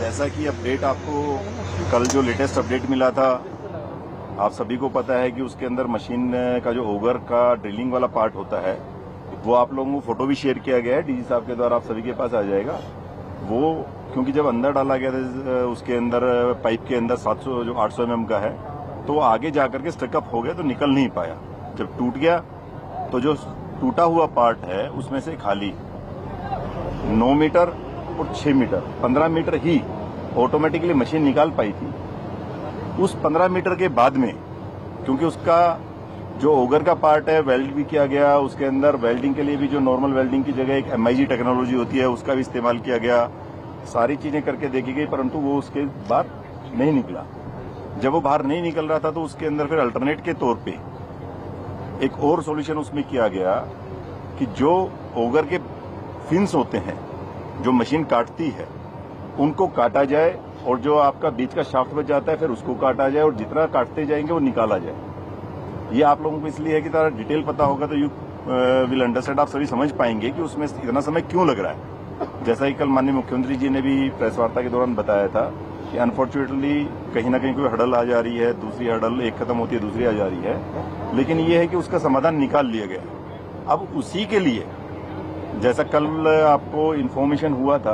जैसा कि अपडेट आपको कल जो लेटेस्ट अपडेट मिला था, आप सभी को पता है कि उसके अंदर मशीन का जो ओगर का ड्रिलिंग वाला पार्ट होता है वो आप लोगों को फोटो भी शेयर किया गया है डीजी साहब के द्वारा, आप सभी के पास आ जाएगा वो। क्योंकि जब अंदर डाला गया था उसके अंदर पाइप के अंदर 700 जो 800 mm का है, तो आगे जाकर के स्टकअप हो गया तो निकल नहीं पाया। जब टूट गया तो जो टूटा हुआ पार्ट है उसमें से खाली 9 मीटर और 6 मीटर 15 मीटर ही ऑटोमेटिकली मशीन निकाल पाई थी। उस 15 मीटर के बाद में क्योंकि उसका जो ओगर का पार्ट है वेल्ड भी किया गया, उसके अंदर वेल्डिंग के लिए भी जो नॉर्मल वेल्डिंग की जगह एक MIG टेक्नोलॉजी होती है उसका भी इस्तेमाल किया गया, सारी चीजें करके देखी गई, परंतु वो उसके बाहर नहीं निकला। जब वो बाहर नहीं निकल रहा था तो उसके अंदर फिर अल्टरनेट के तौर पे एक और सॉल्यूशन उसमें किया गया कि जो ओगर के फिन्स होते हैं जो मशीन काटती है उनको काटा जाए और जो आपका बीच का शाफ्ट बच जाता है फिर उसको काटा जाए और जितना काटते जाएंगे वो निकाला जाए। ये आप लोगों को इसलिए है कि थोड़ा डिटेल पता होगा तो यू विल अंडरस्टैंड, आप सभी समझ पाएंगे कि उसमें इतना समय क्यों लग रहा है। जैसा कि कल माननीय मुख्यमंत्री जी ने भी प्रेस वार्ता के दौरान बताया था कि अनफॉर्चुनेटली कहीं ना कहीं कोई हडल आ जा रही है, दूसरी हडल एक खत्म होती है दूसरी आ जा रही है, लेकिन ये है कि उसका समाधान निकाल लिया गया। अब उसी के लिए जैसा कल आपको इन्फॉर्मेशन हुआ था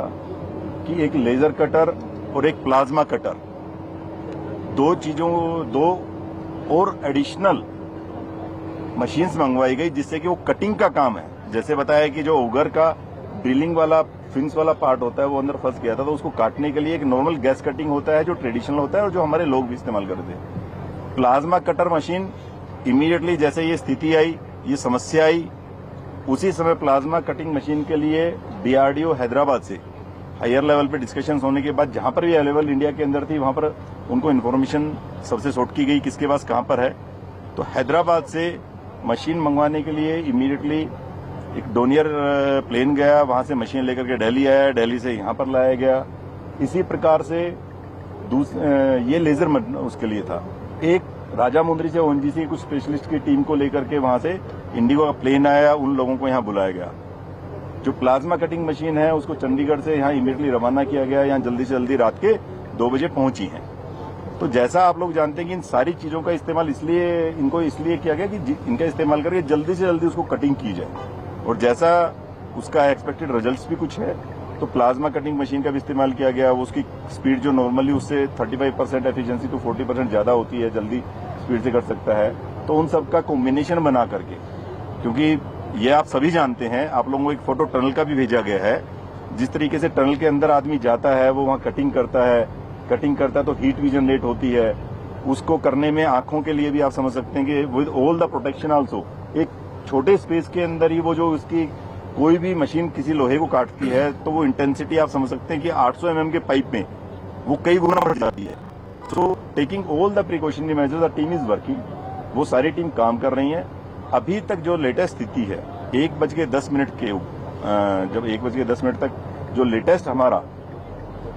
कि एक लेजर कटर और एक प्लाज्मा कटर, दो और एडिशनल मशीन्स मंगवाई गई जिससे कि वो कटिंग का काम है। जैसे बताया कि जो ओगर का ड्रिलिंग वाला फिन्स वाला पार्ट होता है वो अंदर फंस गया था, तो उसको काटने के लिए एक नॉर्मल गैस कटिंग होता है जो ट्रेडिशनल होता है और जो हमारे लोग भी इस्तेमाल करते हैं। प्लाज्मा कटर मशीन इमीडिएटली जैसे ये स्थिति आई, ये समस्या आई, उसी समय प्लाज्मा कटिंग मशीन के लिए DRDO हैदराबाद से हायर लेवल पे डिस्कशंस होने के बाद जहां पर भी अवेलेबल इंडिया के अंदर थी वहां पर उनको इन्फॉर्मेशन सबसे सॉर्ट की गई किसके पास कहां पर है। तो हैदराबाद से मशीन मंगवाने के लिए इमीडिएटली एक डोनियर प्लेन गया, वहां से मशीन लेकर के दिल्ली आया, दिल्ली से यहां पर लाया गया। इसी प्रकार से ये लेजर उसके लिए था। एक राजामुंद्री से ONGC कुछ स्पेशलिस्ट की टीम को लेकर के वहां से इंडिगो का प्लेन आया, उन लोगों को यहां बुलाया गया। जो प्लाज्मा कटिंग मशीन है उसको चंडीगढ़ से यहां इमीडिएटली रवाना किया गया, यहां जल्दी से जल्दी रात के 2 बजे पहुंची है। तो जैसा आप लोग जानते हैं कि इन सारी चीजों का इस्तेमाल इनको इसलिए किया गया कि इनका इस्तेमाल करके जल्दी से जल्दी उसको कटिंग की जाए, और जैसा उसका एक्सपेक्टेड रिजल्ट्स भी कुछ है तो प्लाज्मा कटिंग मशीन का भी इस्तेमाल किया गया। उसकी स्पीड जो नॉर्मली उससे 35% एफिशिएंसी टू 40% ज्यादा होती है, जल्दी स्पीड से कर सकता है। तो उन सब का कॉम्बिनेशन बना करके, क्योंकि ये आप सभी जानते हैं, आप लोगों को एक फोटो टनल का भी भेजा गया है, जिस तरीके से टनल के अंदर आदमी जाता है वो वहां कटिंग करता है तो हीट भी जनरेट होती है। उसको करने में आंखों के लिए भी आप समझ सकते हैं कि with all the protection also एक छोटे स्पेस के अंदर ही वो जो उसकी कोई भी मशीन किसी लोहे को काटती है तो वो इंटेंसिटी आप समझ सकते हैं कि 800 mm के पाइप में वो कई गुना बढ़ जाती है। So taking all the precautionary measures, the team is working, वो सारी टीम काम कर रही है। अभी तक जो लेटेस्ट स्थिति है 1:10 के जब 1:10 तक जो लेटेस्ट हमारा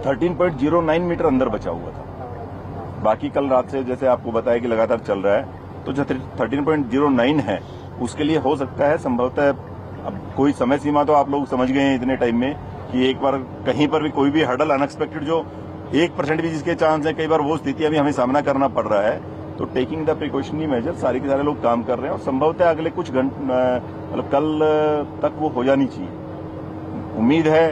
13.09 मीटर अंदर बचा हुआ था। बाकी कल रात से जैसे आपको बताया कि लगातार चल रहा है, तो जो 13.09 है उसके लिए हो सकता है संभवतः, अब कोई समय सीमा तो आप लोग समझ गए हैं इतने टाइम में कि एक बार कहीं पर भी कोई भी हडल अनएक्सपेक्टेड जो 1% भी जिसके चांस है, कई बार वो स्थितियां भी हमें सामना करना पड़ रहा है। तो टेकिंग द प्रिकॉशनरी मेजर सारे के सारे लोग काम कर रहे हैं और संभवतः अगले कुछ घंटे मतलब कल तक वो हो जानी चाहिए। उम्मीद है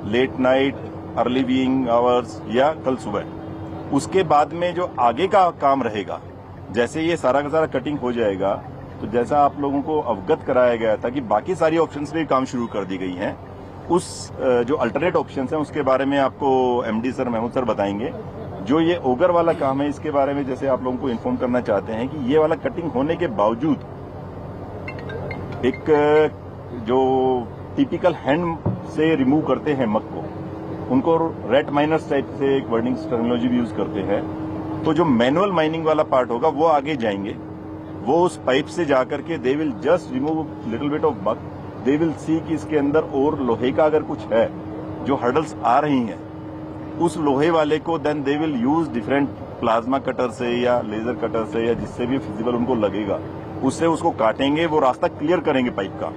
late night, early wing hours या कल सुबह। उसके बाद में जो आगे का काम रहेगा, जैसे ये सारा का सारा कटिंग हो जाएगा तो जैसा आप लोगों को अवगत कराया गया था कि बाकी सारी ऑप्शंस भी काम शुरू कर दी गई हैं, उस जो अल्टरनेट ऑप्शंस हैं उसके बारे में आपको MD सर, महमूद सर बताएंगे। जो ये ओगर वाला काम है इसके बारे में जैसे आप लोगों को इन्फॉर्म करना चाहते हैं कि ये वाला कटिंग होने के बावजूद एक जो टिपिकल हैंड से रिमूव करते हैं मग को, उनको रेट माइनर्स टाइप से एक वर्डिंग टेक्नोलॉजी भी यूज करते हैं। तो जो मैनुअल माइनिंग वाला पार्ट होगा वो आगे जाएंगे, वो उस पाइप से जाकर के they will just remove little bit of mug, they will see कि इसके अंदर और लोहे का अगर कुछ है जो हर्डल्स आ रही हैं, उस लोहे वाले को then they will use different plasma cutter से या लेजर कटर से या जिससे भी फिजिबल उनको लगेगा उससे उसको काटेंगे, वो रास्ता क्लियर करेंगे पाइप का,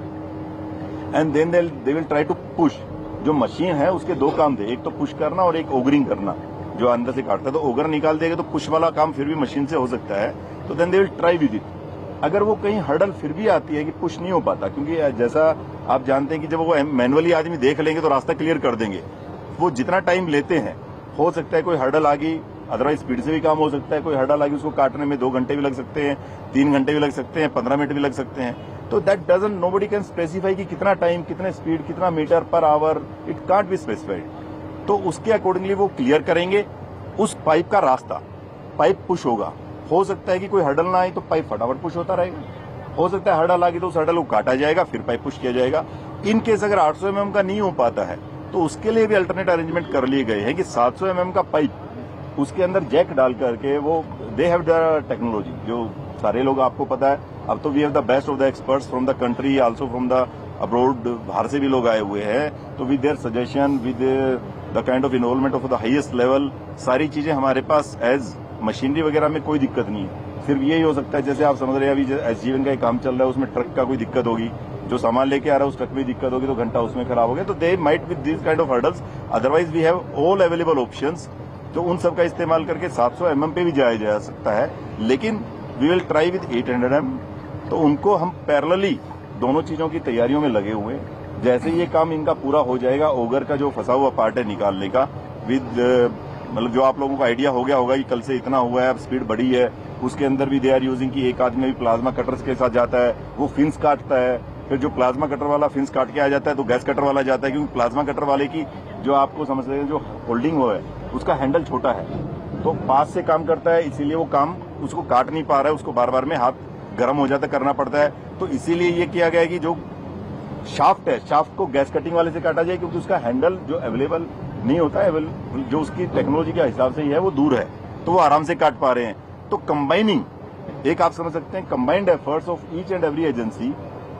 and then they will try to push जो मशीन है उसके दो काम थे, एक तो पुश करना और एक ओगरिंग करना, जो अंदर से काटता है। तो ओगर निकाल देगा तो पुश वाला काम फिर भी मशीन से हो सकता है, तो then they will try with it. अगर वो कहीं हर्डल फिर भी आती है कि पुश नहीं हो पाता, क्योंकि जैसा आप जानते हैं कि जब वो मैनुअली आदमी देख लेंगे तो रास्ता क्लियर कर देंगे, वो जितना टाइम लेते हैं, हो सकता है कोई हर्डल आ गई, अदरवाइज स्पीड से भी काम हो सकता है, कोई हर्डल आ गई उसको काटने में 2 घंटे भी लग सकते हैं, 3 घंटे भी लग सकते हैं, 15 मिनट भी लग सकते हैं। तो that doesn't, nobody can specify कि कितना टाइम, कितने स्पीड, कितना metre per hour, it can't be specified. तो उसके अकॉर्डिंगली वो क्लियर करेंगे उस पाइप का रास्ता। पाइप पुश होगा, हो सकता है कि कोई हर्डल ना आए तो पाइप फटाफट पुश होता रहेगा, हो सकता है हर्डल आ गई तो उस हर्डल को काटा जाएगा, फिर पाइप पुश किया जाएगा। इन केस अगर 800 mm का नहीं हो पाता है तो उसके लिए भी अल्टरनेट अरेंजमेंट कर लिए गए हैं कि 700 mm का पाइप, उसके अंदर जैक डाल करके, वो दे हैव द टेक्नोलॉजी, जो सारे लोग आपको पता है, अब तो we have the best of the experts from the country, also from the abroad, बाहर से भी लोग आए हुए हैं, तो with their suggestion, with the kind of involvement of the highest level, सारी चीजें हमारे पास एज मशीनरी वगैरह में कोई दिक्कत नहीं है। सिर्फ यही हो सकता है, जैसे आप समझ रहे हैं अभी SGVN का एक काम चल रहा है, उसमें ट्रक का कोई दिक्कत होगी, जो सामान लेके आ रहा है उस ट्रक में दिक्कत होगी तो घंटा उसमें खराब हो गया, तो they might with this kind of hurdles. Otherwise we have all available options, तो उन सब का इस्तेमाल करके 700 mm पे भी जाया जा सकता है, लेकिन we will try with 800 mm। तो उनको हम पैरेलली दोनों चीजों की तैयारियों में लगे हुए हैं। जैसे ये काम इनका पूरा हो जाएगा, ओगर का जो फंसा हुआ पार्ट है निकालने का, विद मतलब जो आप लोगों को आइडिया हो गया होगा कि कल से इतना हुआ है, अब स्पीड बढ़ी है, उसके अंदर भी दे आर यूजिंग कि एक आदमी भी प्लाज्मा कटर्स के साथ जाता है, वो फिंस काटता है, फिर जो प्लाज्मा कटर वाला फिंस काट के आ जाता है तो गैस कटर वाला जाता है, क्योंकि प्लाज्मा कटर वाले की जो आपको समझ रहे हैं जो होल्डिंग हो है उसका हैंडल छोटा है, तो पास से काम करता है, इसीलिए वो काम उसको काट नहीं पा रहा है, उसको बार बार में हाथ गर्म हो जाता करना पड़ता है। तो इसीलिए ये किया गया है कि जो शाफ्ट है, शाफ्ट को गैस कटिंग वाले से काटा जाए, क्योंकि उसका हैंडल जो अवेलेबल नहीं होता है, जो उसकी टेक्नोलॉजी के हिसाब से ही है वो दूर है, तो वो आराम से काट पा रहे हैं। तो कंबाइनिंग, एक आप समझ सकते हैं combined efforts of each and every agency,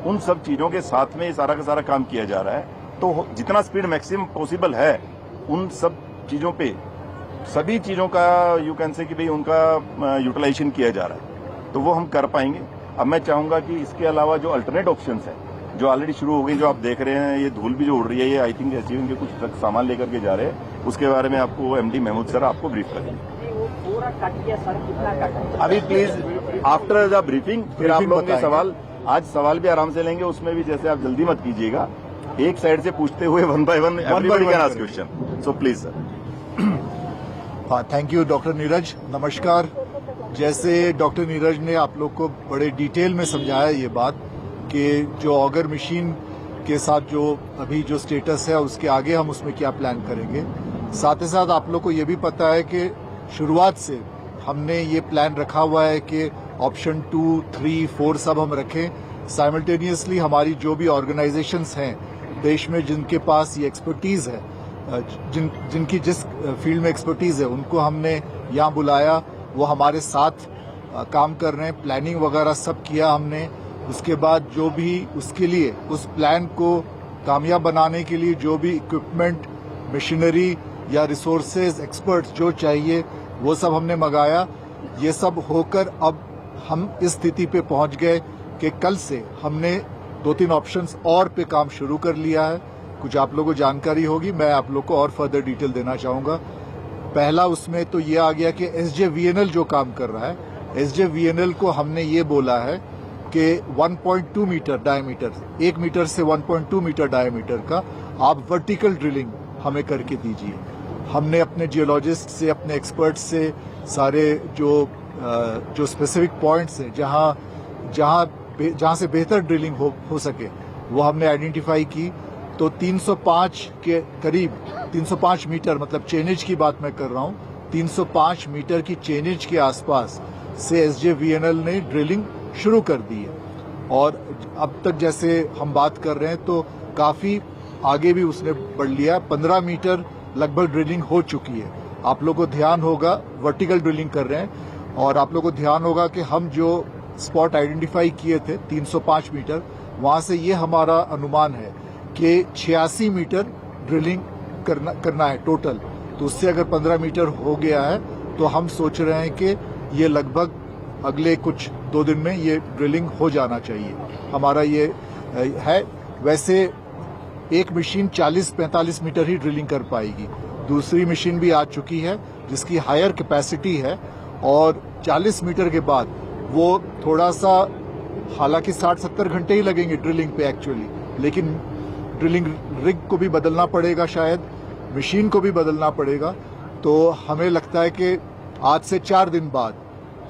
उन सब चीजों के साथ में सारा का सारा काम किया जा रहा है। तो जितना स्पीड मैक्सिमम पॉसिबल है उन सब चीजों पे, सभी चीजों का यू कैन से कि भाई उनका यूटिलाइजेशन किया जा रहा है, तो वो हम कर पाएंगे। अब मैं चाहूंगा कि इसके अलावा जो अल्टरनेट ऑप्शंस है, जो ऑलरेडी शुरू हो गई, जो आप देख रहे हैं, ये धूल भी जो उड़ रही है, ये आई थिंक SGVN के कुछ ट्रक सामान लेकर के जा रहे हैं, उसके बारे में आपको MD महमूद सर आपको ब्रीफ करेंगे। अभी प्लीज आफ्टर द ब्रीफिंग फिर आप लोगों के सवाल, आज सवाल भी आराम से लेंगे, उसमें भी जैसे आप जल्दी मत कीजिएगा, एक साइड से पूछते हुए one by one everybody can ask question, so please sir. हाँ, थैंक यू डॉक्टर नीरज। नमस्कार। जैसे डॉक्टर नीरज ने आप लोग को बड़े डिटेल में समझाया ये बात कि जो ऑगर मशीन के साथ जो अभी जो स्टेटस है उसके आगे हम उसमें क्या प्लान करेंगे। साथ ही साथ आप लोग को ये भी पता है कि शुरुआत से हमने ये प्लान रखा हुआ है कि ऑप्शन 2, 3, 4 सब हम रखें। साइमल्टेनियसली हमारी जो भी ऑर्गेनाइजेशंस हैं देश में जिनके पास ये एक्सपर्टीज है, जिनकी जिस फील्ड में एक्सपर्टीज है, उनको हमने यहाँ बुलाया, वो हमारे साथ काम कर रहे हैं। प्लानिंग वगैरह सब किया हमने। उसके बाद जो भी उसके लिए उस प्लान को कामयाब बनाने के लिए जो भी इक्विपमेंट, मशीनरी या रिसोर्सेज, एक्सपर्ट्स जो चाहिए वो सब हमने मंगाया। ये सब होकर अब हम इस स्थिति पे पहुंच गए कि कल से हमने 2-3 ऑप्शंस और पे काम शुरू कर लिया है। कुछ आप लोगों को जानकारी होगी, मैं आप लोग को और फर्दर डिटेल देना चाहूंगा। पहला उसमें तो ये आ गया कि SJVNL जो काम कर रहा है, SJVNL को हमने ये बोला है कि 1.2 मीटर डायमीटर, 1 मीटर से 1.2 मीटर डायमीटर का आप वर्टिकल ड्रिलिंग हमें करके दीजिए। हमने अपने जियोलॉजिस्ट से, अपने एक्सपर्ट से सारे जो स्पेसिफिक पॉइंट्स हैं जहां से बेहतर ड्रिलिंग हो सके वो हमने आइडेंटिफाई की। तो 305 के करीब, 305 मीटर, मतलब चेनेज की बात मैं कर रहा हूं, 305 मीटर की चेनेज के आसपास से SJVNL ने ड्रिलिंग शुरू कर दी है। और अब तक जैसे हम बात कर रहे हैं तो काफी आगे भी उसने बढ़ लिया। 15 मीटर लगभग ड्रिलिंग हो चुकी है। आप लोग को ध्यान होगा, वर्टिकल ड्रिलिंग कर रहे हैं, और आप लोग को ध्यान होगा कि हम जो स्पॉट आइडेंटिफाई किए थे 305 मीटर, वहां से ये हमारा अनुमान है कि 86 मीटर ड्रिलिंग करना है टोटल। तो उससे अगर 15 मीटर हो गया है तो हम सोच रहे हैं कि ये लगभग अगले कुछ 2 दिन में ये ड्रिलिंग हो जाना चाहिए, हमारा ये है। वैसे एक मशीन 40-45 मीटर ही ड्रिलिंग कर पाएगी। दूसरी मशीन भी आ चुकी है जिसकी हायर कैपेसिटी है और 40 मीटर के बाद वो थोड़ा सा, हालांकि 60-70 घंटे ही लगेंगे ड्रिलिंग पे एक्चुअली, लेकिन ड्रिलिंग रिग को भी बदलना पड़ेगा, शायद मशीन को भी बदलना पड़ेगा। तो हमें लगता है कि आज से 4 दिन बाद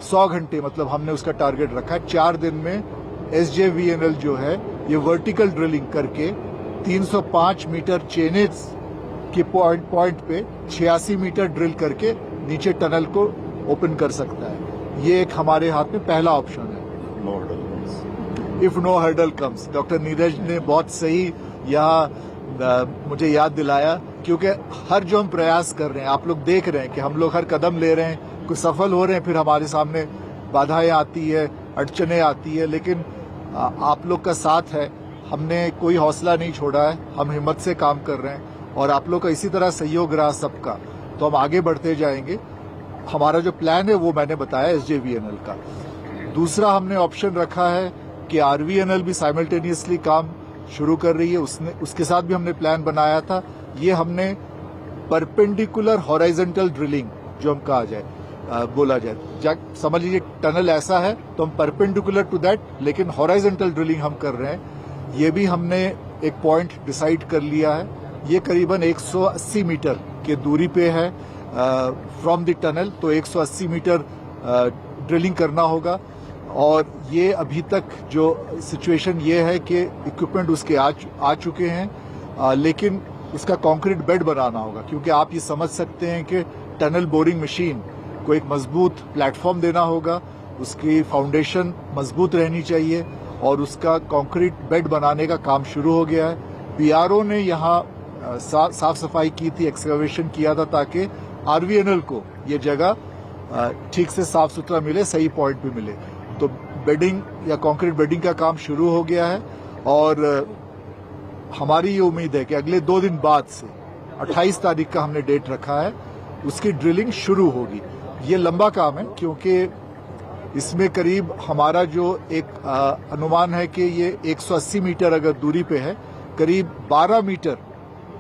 100 घंटे, मतलब हमने उसका टारगेट रखा है 4 दिन में SJVNL जो है ये वर्टिकल ड्रिलिंग करके 305 मीटर चेनेज के पॉइंट पे 86 मीटर ड्रिल करके नीचे टनल को ओपन कर सकता है। ये एक हमारे हाथ में पहला ऑप्शन है। If no hurdle comes, doctor Neeraj ने बहुत सही यहाँ मुझे याद दिलाया, क्योंकि हर जो हम प्रयास कर रहे हैं, आप लोग देख रहे हैं कि हम लोग हर कदम ले रहे हैं, कुछ सफल हो रहे हैं, फिर हमारे सामने बाधाएं आती है, अड़चने आती है, लेकिन आप लोग का साथ है, हमने कोई हौसला नहीं छोड़ा है, हम हिम्मत से काम कर रहे हैं और आप लोग का इसी तरह सहयोग रहा सबका, तो हम आगे बढ़ते जाएंगे। हमारा जो प्लान है वो मैंने बताया SJVNL का। दूसरा हमने ऑप्शन रखा है कि RVNL भी साइमल्टेनियसली काम शुरू कर रही है, उसके साथ भी हमने प्लान बनाया था। ये हमने परपेंडिकुलर हॉराइजेंटल ड्रिलिंग जो हम कहा जाए, बोला जाए, समझ लीजिए टनल ऐसा है तो हम परपेंडिकुलर टू दैट, लेकिन हॉराइजेंटल ड्रिलिंग हम कर रहे हैं। ये भी हमने एक पॉइंट डिसाइड कर लिया है। ये करीबन 180 मीटर के दूरी पे है फ्रॉम द टनल, तो 180 मीटर ड्रिलिंग करना होगा। और ये अभी तक जो सिचुएशन ये है कि इक्विपमेंट उसके आ चुके हैं, लेकिन इसका कंक्रीट बेड बनाना होगा, क्योंकि आप ये समझ सकते हैं कि टनल बोरिंग मशीन को एक मजबूत प्लेटफॉर्म देना होगा, उसकी फाउंडेशन मजबूत रहनी चाहिए और उसका कंक्रीट बेड बनाने का काम शुरू हो गया है। PRO ने यहाँ साफ सफाई की थी, एक्सकवेशन किया था, ताकि RVNL को ये जगह ठीक से साफ सुथरा मिले, सही पॉइंट पे मिले। तो बेडिंग या कंक्रीट बेडिंग का काम शुरू हो गया है और हमारी ये उम्मीद है कि अगले 2 दिन बाद से 28 तारीख का हमने डेट रखा है, उसकी ड्रिलिंग शुरू होगी। ये लंबा काम है क्योंकि इसमें करीब हमारा जो एक अनुमान है कि ये 180 मीटर अगर दूरी पे है, करीब 12 मीटर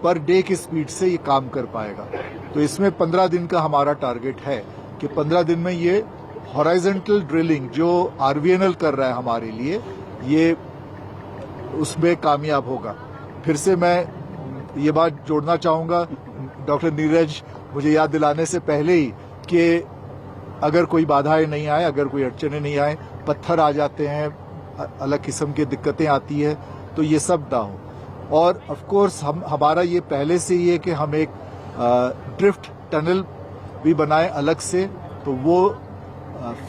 पर डे की स्पीड से ये काम कर पाएगा। तो इसमें 15 दिन का हमारा टारगेट है कि 15 दिन में ये हॉराइजेंटल ड्रिलिंग जो RVNL कर रहा है हमारे लिए, ये उसमें कामयाब होगा। फिर से मैं ये बात जोड़ना चाहूंगा डॉक्टर नीरज मुझे याद दिलाने से पहले ही, कि अगर कोई बाधाएं नहीं आए, अगर कोई अड़चने नहीं आए, पत्थर आ जाते हैं, अलग किस्म की दिक्कतें आती है, तो ये सब ना हो। और ऑफ कोर्स हमारा ये पहले से ही है कि हम एक ड्रिफ्ट टनल भी बनाए अलग से, तो वो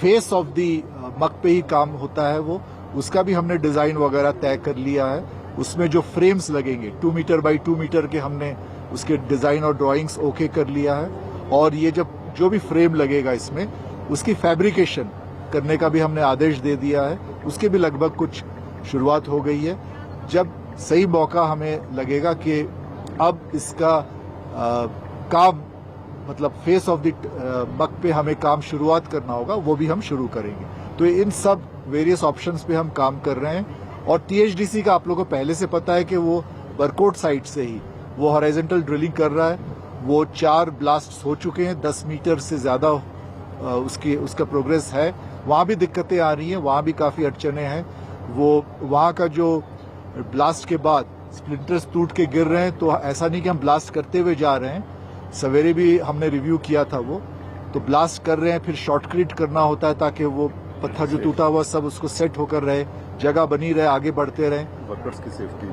फेस ऑफ दी मक पे ही काम होता है, वो उसका भी हमने डिजाइन वगैरह तय कर लिया है। उसमें जो फ्रेम्स लगेंगे 2 मीटर बाई 2 मीटर के, हमने उसके डिजाइन और ड्राइंग्स ओके कर लिया है। और ये जो भी फ्रेम लगेगा इसमें, उसकी फैब्रिकेशन करने का भी हमने आदेश दे दिया है, उसके भी लगभग कुछ शुरुआत हो गई है। जब सही मौका हमें लगेगा कि अब इसका काम, मतलब फेस ऑफ द मक पे हमें काम शुरुआत करना होगा, वो भी हम शुरू करेंगे। तो इन सब वेरियस ऑप्शंस पे हम काम कर रहे हैं। और THDC का आप लोगों को पहले से पता है कि वो बरकोट साइट से ही वो हॉराइजेंटल ड्रिलिंग कर रहा है। वो 4 ब्लास्ट हो चुके हैं, 10 मीटर से ज्यादा उसका प्रोग्रेस है। वहां भी दिक्कतें आ रही हैं, वहां भी काफी अड़चने हैं। वो वहां का जो ब्लास्ट के बाद स्प्लिंटर्स टूट के गिर रहे हैं, तो ऐसा नहीं कि हम ब्लास्ट करते हुए जा रहे हैं, सवेरे भी हमने रिव्यू किया था, वो तो ब्लास्ट कर रहे हैं, फिर शॉर्टक्रीट करना होता है ताकि वो पत्थर जो टूटा हुआ सब उसको सेट होकर रहे, जगह बनी रहे, आगे बढ़ते रहे।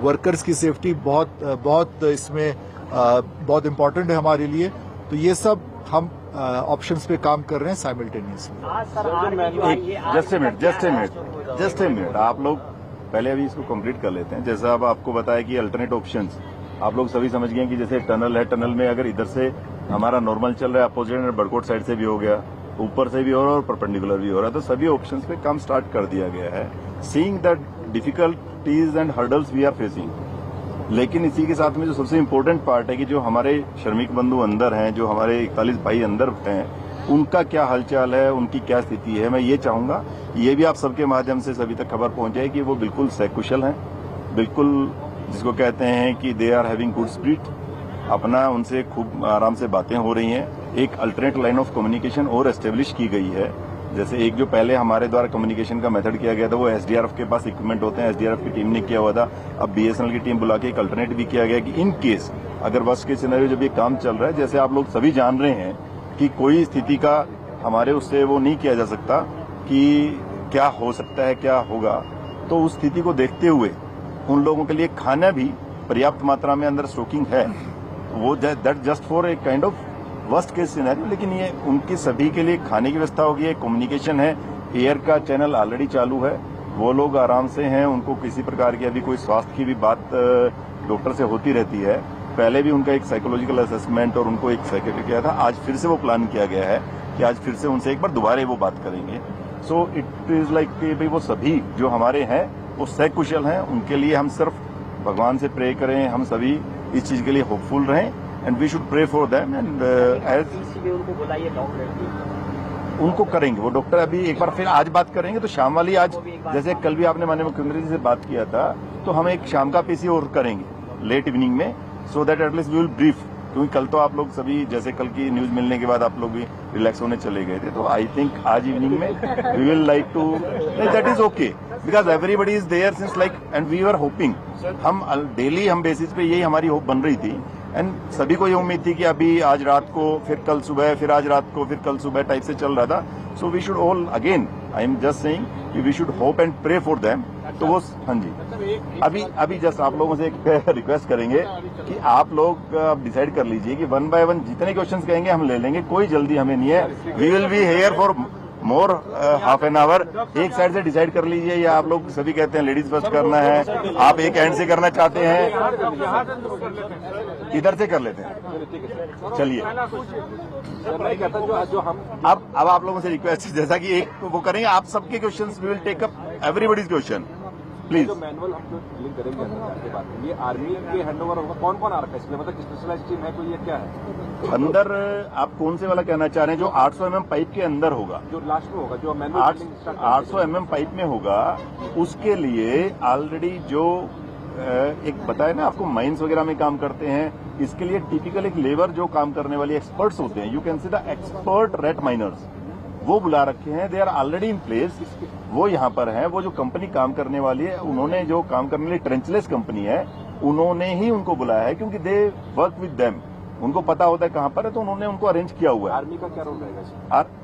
वर्कर्स की सेफ्टी बहुत इसमें बहुत इम्पोर्टेंट है हमारे लिए। तो ये सब हम ऑप्शंस पे काम कर रहे हैं साइमल्टेनियसली। जस्ट ए मिनट, आप लोग पहले अभी इसको कंप्लीट कर लेते हैं। जैसा अब आपको बताया कि अल्टरनेट ऑप्शंस आप लोग सभी समझ गए कि जैसे टनल है, टनल में अगर इधर से हमारा नॉर्मल चल रहा है, अपोजिट बड़कोट साइड से भी हो गया, ऊपर से भी हो रहा है और परपेंडिकुलर भी हो रहा है, तो सभी ऑप्शंस पे काम स्टार्ट कर दिया गया है। Seeing that difficulties and hurdles we are facing, लेकिन इसी के साथ में जो सबसे इम्पोर्टेंट पार्ट है कि जो हमारे श्रमिक बंधु अंदर हैं, जो हमारे 41 भाई अंदर हैं, उनका क्या हालचाल है, उनकी क्या स्थिति है। मैं ये चाहूंगा ये भी आप सबके माध्यम से सभी तक खबर पहुंच जाए कि वो बिल्कुल सकुशल हैं, बिल्कुल जिसको कहते हैं कि they are having good spirit, अपना उनसे खूब आराम से बातें हो रही हैं। एक अल्टरनेट लाइन ऑफ कम्युनिकेशन और एस्टेब्लिश की गई है। जैसे एक जो पहले हमारे द्वारा कम्युनिकेशन का मेथड किया गया था, वो एसडीआरएफ के पास इक्विपमेंट होते हैं, एसडीआरएफ की टीम ने किया हुआ था। अब बीएसएनएल की टीम बुला के एक अल्टरनेट भी किया गया कि इन केस अगर वर्स्ट केस सिनेरियो जब ये काम चल रहा है, जैसे आप लोग सभी जान रहे हैं कि कोई स्थिति का हमारे उससे वो नहीं किया जा सकता कि क्या हो सकता है, क्या होगा, तो उस स्थिति को देखते हुए उन लोगों के लिए खाना भी पर्याप्त मात्रा में अंदर स्टॉकिंग है। वो that just for a kind of worst case scenario, लेकिन ये उनके सभी के लिए खाने की व्यवस्था होगी, है, कम्युनिकेशन है, एयर का चैनल ऑलरेडी चालू है, वो लोग आराम से हैं, उनको किसी प्रकार की अभी कोई स्वास्थ्य की भी बात डॉक्टर से होती रहती है। पहले भी उनका एक साइकोलॉजिकल असेसमेंट और उनको एक साइकेट्रिक किया था, आज फिर से वो प्लान किया गया है कि आज फिर से उनसे एक बार दोबारा वो बात करेंगे। सो इट इज लाइक कि भाई वो सभी जो हमारे हैं वो सकुशल हैं, उनके लिए हम सिर्फ भगवान से प्रे करें, हम सभी इस चीज के लिए होपफुल रहें and we should pray for them and as उनको बुलाइए डॉक्टर, उनको करेंगे वो डॉक्टर अभी एक बार फिर आज बात करेंगे। तो शाम वाली आज जैसे कल भी आपने माननीय मुख्यमंत्री जी से बात किया था, तो हम एक शाम का पीसी और करेंगे लेट इवनिंग में, so that at least we will brief, क्योंकि कल तो आप लोग सभी जैसे कल की न्यूज मिलने के बाद आप लोग भी रिलैक्स होने चले गए थे। तो आई थिंक आज इवनिंग में we will like to, that is okay because everybody is there since like and we are hoping, हम डेली हम बेसिस पे यही हमारी होप बन रही थी एंड सभी को ये उम्मीद थी कि अभी आज रात को फिर कल सुबह फिर आज रात को फिर कल सुबह टाइप से चल रहा था। So we should all again I am just saying कि we should hope and pray for them. तो वो हाँ जी अभी जस्ट आप लोगों से एक रिक्वेस्ट करेंगे कि आप लोग डिसाइड कर लीजिए कि 1 by 1 जितने क्वेश्चंस कहेंगे हम ले लेंगे, कोई जल्दी हमें नहीं है। We will be here for more half an hour. एक साइड से डिसाइड कर लीजिए, या आप लोग सभी कहते हैं लेडीज फर्स्ट करना है, आप एक एंड से करना चाहते हैं, इधर से कर लेते हैं। चलिए अब आप लोगों से रिक्वेस्ट है, जैसा कि एक वो करेंगे, आप सबके questions we will take up everybody's question please. जो मैनुअल हम जो डीलिंग करेंगे के बाद, ये आर्मी के हैंडओवर होगा, कौन कौन आ रखा है इसमें, मतलब स्पेशलाइज्ड टीम है कोई, ये क्या है अंदर? आप कौन से वाला कहना चाह रहे हैं? जो 800 mm पाइप के अंदर होगा, जो लास्ट में होगा, जो मैनुअल 800 mm पाइप में होगा, उसके लिए ऑलरेडी जो एक बताया ना आपको, माइंस वगैरह में काम करते हैं, इसके लिए टिपिकल एक लेबर जो काम करने वाले एक्सपर्ट्स होते हैं, you can see the expert rat miners, वो बुला रखे हैं, they are already in place, वो यहाँ पर हैं। वो जो कंपनी काम करने वाली है, उन्होंने जो काम करने वाली ट्रेंचलेस कंपनी है, उन्होंने ही उनको बुलाया है, क्योंकि दे वर्क विद देम, उनको पता होता है कहाँ पर है, तो उन्होंने उनको अरेंज किया हुआ है। आर्मी का क्या रोल रहेगा इसमें?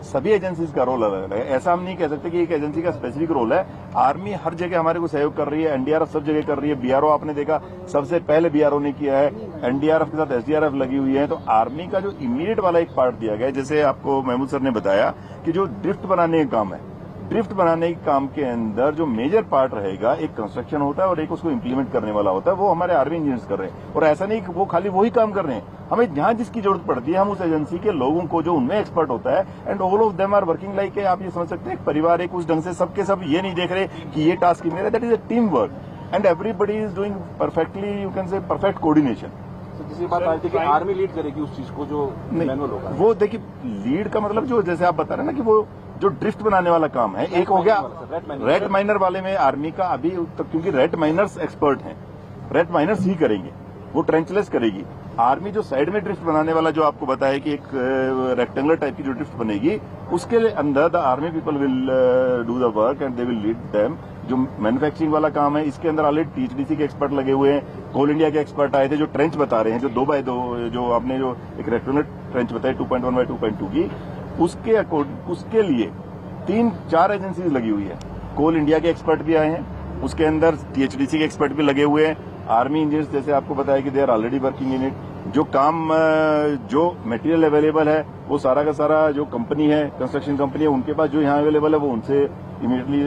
सभी एजेंसीज का रोल अलग है, ऐसा हम नहीं कह सकते कि एक एजेंसी का स्पेसिफिक रोल है। आर्मी हर जगह हमारे को सहयोग कर रही है, एनडीआरएफ सब जगह कर रही है, बीआरओ आपने देखा सबसे पहले बीआरओ ने किया है, एनडीआरएफ के साथ एसडीआरएफ लगी हुई है। तो आर्मी का जो इमीडिएट वाला एक पार्ट दिया गया है, जैसे आपको महमूद सर ने बताया कि जो ड्रिफ्ट बनाने का काम है, ड्रिफ्ट बनाने के काम के अंदर जो मेजर पार्ट रहेगा, एक कंस्ट्रक्शन होता है और एक उसको इम्प्लीमेंट करने वाला होता है, वो हमारे आर्मी इंजीनियर्स कर रहे हैं। और ऐसा नहीं कि वो खाली वही काम कर रहे हैं, हमें जहां जिसकी जरूरत पड़ती है, हम उस एजेंसी के लोगों को जो उनमें एक्सपर्ट होता है, and all of them are working like, आप ये समझ सकते हैं एक परिवार, एक उस ढंग से सबके सब ये नहीं देख रहे कि ये टास्क ही मेरा, that is a team work and everybody is doing perfectly, you can से परफेक्ट कोऑर्डिनेशन। किसी बात आती है कि आर्मी लीड करेगी उस चीज को, जो मैनुअल होगा वो देखिए, लीड का मतलब जो जैसे आप बता रहे हैं ना कि वो जो ड्रिफ्ट बनाने वाला काम है, एक हो गया रेड माइनर वाले में आर्मी का अभी तक, क्योंकि रेड माइनर्स एक्सपर्ट हैं, रेड माइनर्स ही करेंगे, वो ट्रेंचलेस करेगी। आर्मी जो साइड में ड्रिफ्ट बनाने वाला जो आपको बताया कि एक रेक्टेंगुलर टाइप की जो ड्रिफ्ट बनेगी, उसके अंदर the army people will do the work and they will lead them. जो मैन्युफैक्चरिंग वाला काम है, इसके अंदर ऑलरेडी टीएचडीसी के एक्सपर्ट लगे हुए हैं, कोल इंडिया के एक्सपर्ट आए थे, जो ट्रेंच बता रहे हैं, जो 2x2 जो आपने जो एक रेक्टेंगुलर ट्रेंच बताई 2.1 by 2.2 की, उसके लिए 3-4 एजेंसीज लगी हुई है। कोल इंडिया के एक्सपर्ट भी आए हैं, उसके अंदर टीएचडीसी के एक्सपर्ट भी लगे हुए हैं, आर्मी इंजीनियर्स जैसे आपको बताया कि they are already working in it. जो काम जो मटेरियल अवेलेबल है, वो सारा का सारा जो कंपनी है, कंस्ट्रक्शन कंपनी है, उनके पास जो यहाँ अवेलेबल है, वो उनसे इमीडिएटली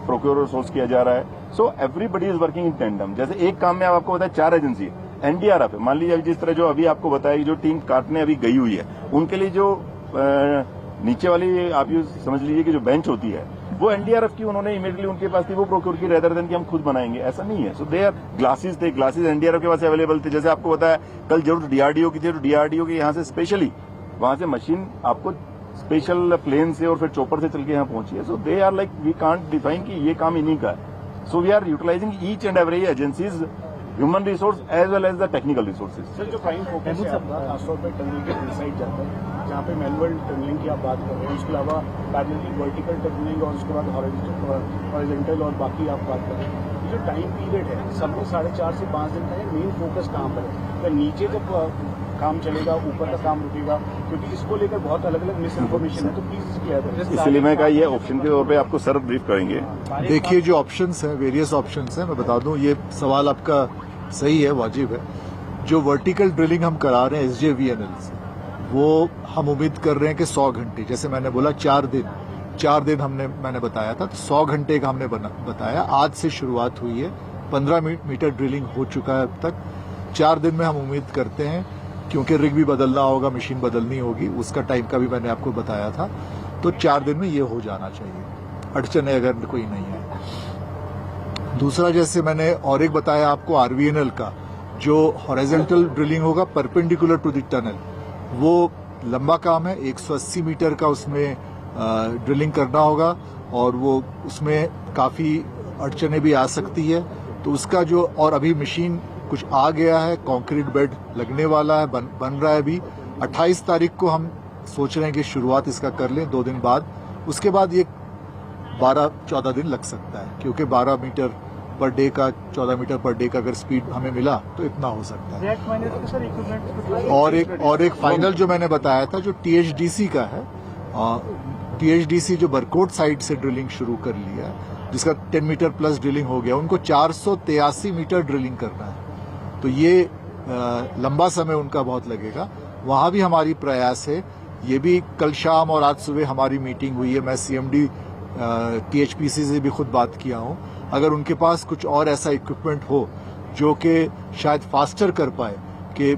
प्रोक्योर और सोर्स किया जा रहा है। So everybody is working in tandem. जैसे एक काम में आपको बताया 4 एजेंसी, एनडीआरएफ है, मान लीजिए जिस तरह जो अभी आपको बताया कि जो टीम काटने अभी गई हुई है, उनके लिए जो नीचे वाली आप ये समझ लीजिए कि जो बेंच होती है, वो एनडीआरएफ की उन्होंने इमीडिएटली उनके पास थी, वो प्रोक्योर की, रेदर देन कि हम खुद बनाएंगे, ऐसा नहीं है। सो दे आर ग्लासेस थे, ग्लासेस एनडीआरएफ के पास अवेलेबल थे। जैसे आपको बताया कल जरूरत डीआरडीओ की थी, तो डीआरडीओ के यहाँ से स्पेशली वहां से मशीन आपको स्पेशल प्लेन से और फिर चॉपर से चल के यहाँ पहुंची है। So they are like, we can't define कि ये काम इन्हीं का है। So we are utilising each and every agencies human resource as well as the technical resources. Sir जो प्राइम फोकस है आपका खासतौर पर टनल के इनसाइड जाता है, जहाँ पे मैनुअल टनलिंग की आप बात कर रहे हैं, उसके अलावा पैरेलल वर्टिकल टनलिंग और उसके बाद हॉरिजॉन्टल और बाकी आप बात कर रहे हैं। ये जो टाइम पीरियड है सब में 4.5 से 5 दिन का है, मेन फोकस कहाँ पर है? तो नीचे जब काम चलेगा, ऊपर का काम रुकेगा, क्योंकि इसको लेकर बहुत अलग अलग मिस इन्फॉर्मेशन है, तो प्लीज क्लियर करें। इसलिए मैं कहा ये ऑप्शन के तौर पे आपको सर ब्रीफ करेंगे। देखिए जो ऑप्शंस हैं, वेरियस ऑप्शंस हैं, मैं बता दूं, ये सवाल आपका सही है, वाजिब है। जो वर्टिकल ड्रिलिंग हम करा रहे हैं SJVNL से, वो हम उम्मीद कर रहे हैं कि 100 घंटे, जैसे मैंने बोला 4 दिन मैंने बताया था, तो 100 घंटे का हमने बताया। आज से शुरुआत हुई है, 15 मीटर ड्रिलिंग हो चुका है अब तक। 4 दिन में हम उम्मीद करते हैं, क्योंकि रिग भी बदलना होगा, मशीन बदलनी होगी, उसका टाइम का भी मैंने आपको बताया था, तो 4 दिन में ये हो जाना चाहिए, अड़चने अगर कोई नहीं है। दूसरा, जैसे मैंने और एक बताया आपको RVNL का, जो हॉरिजॉन्टल ड्रिलिंग होगा परपेंडिकुलर टू द टनल, वो लंबा काम है, 180 मीटर का उसमें ड्रिलिंग करना होगा, और वो उसमें काफी अड़चने भी आ सकती है। तो उसका जो, और अभी मशीन कुछ आ गया है, कंक्रीट बेड लगने वाला है, बन रहा है अभी। 28 तारीख को हम सोच रहे हैं कि शुरुआत इसका कर लें, 2 दिन बाद। उसके बाद ये 12-14 दिन लग सकता है, क्योंकि 12 मीटर पर डे का, 14 मीटर पर डे का अगर स्पीड हमें मिला तो इतना हो सकता है। और एक फाइनल जो मैंने बताया था, जो THDC का है, THDC जो बरकोट साइड से ड्रिलिंग शुरू कर लिया है, जिसका 10 मीटर प्लस ड्रिलिंग हो गया, उनको 483 मीटर ड्रिलिंग करना है। तो ये लंबा समय उनका बहुत लगेगा। वहां भी हमारी प्रयास है, ये भी कल शाम और आज सुबह हमारी मीटिंग हुई है। मैं CMD THPC से भी खुद बात किया हूं। अगर उनके पास कुछ और ऐसा इक्विपमेंट हो जो कि शायद फास्टर कर पाए, कि